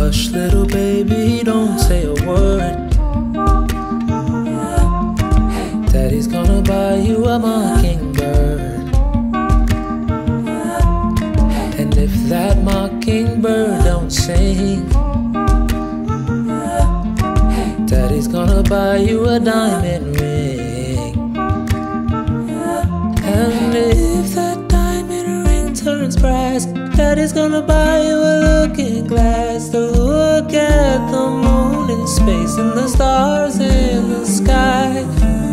Hush, little baby, don't say a word. Daddy's gonna buy you a mockingbird. And if that mockingbird don't sing, Daddy's gonna buy you a diamond ring. And if that diamond ring turns brass, Daddy's gonna buy you a looking glass to look at the moon in space and the stars in the sky.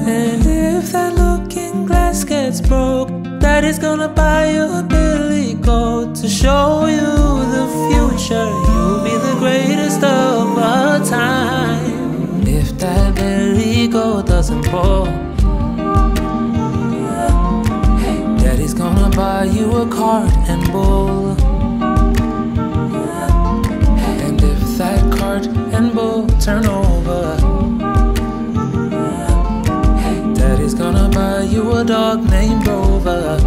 And if that looking glass gets broke, Daddy's gonna buy you a billy goat to show you the future. You'll be the greatest of all time. If that billy goat doesn't pull, Daddy's gonna buy you a cart and bull. And if that cart and bull turn over, Daddy's gonna buy you a dog named Rover.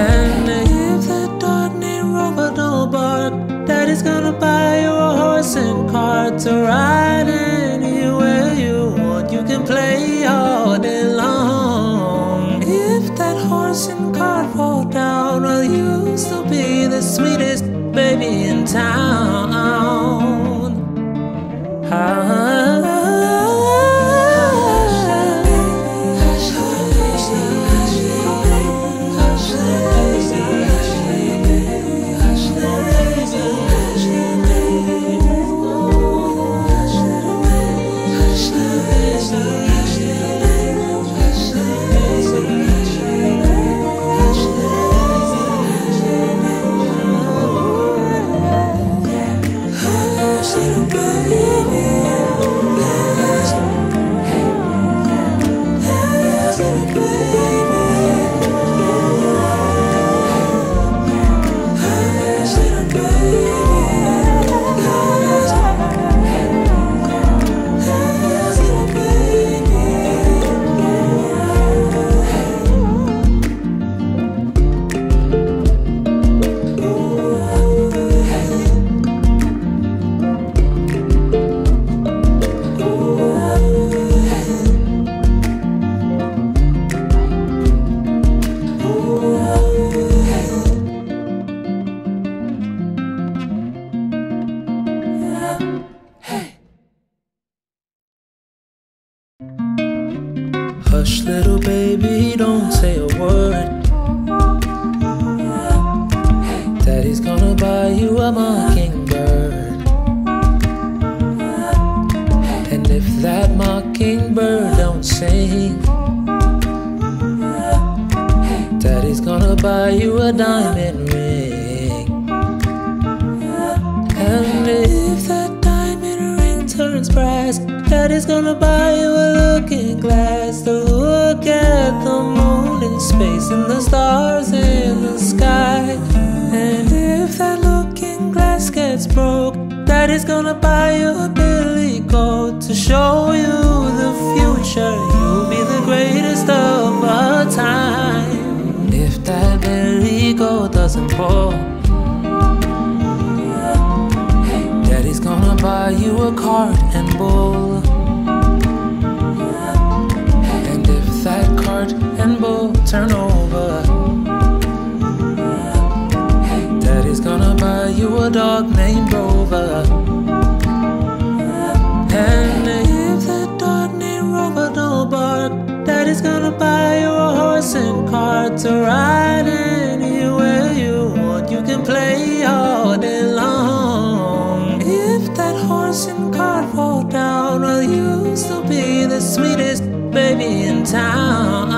And if that dog named Rover don't bark, Daddy's gonna buy you a horse and cart to ride anywhere you want. You can play all day long. If that horse and cart fall down, will you still be the sweetest baby in town? Hush, little baby, don't say a word. Daddy's gonna buy you a mockingbird. And if that mockingbird don't sing, Daddy's gonna buy you a diamond ring. And if that diamond ring turns brass, Daddy's gonna buy you a looking glass to look at the moon in space and the stars in the sky. And if that looking glass gets broke, Daddy's gonna buy you a billy goat to show you the future. You'll be the greatest of all time. If that billy goat doesn't pull, Daddy's gonna buy you a cart and bull. And if that cart and bull turn over, Daddy's gonna buy you a dog named Rover. And if that dog named Rover don't bark, Daddy's gonna buy you a horse and cart to ride anywhere you want. You can play all day long. If that horse and cart fall down, will you still be the sweetest baby in town?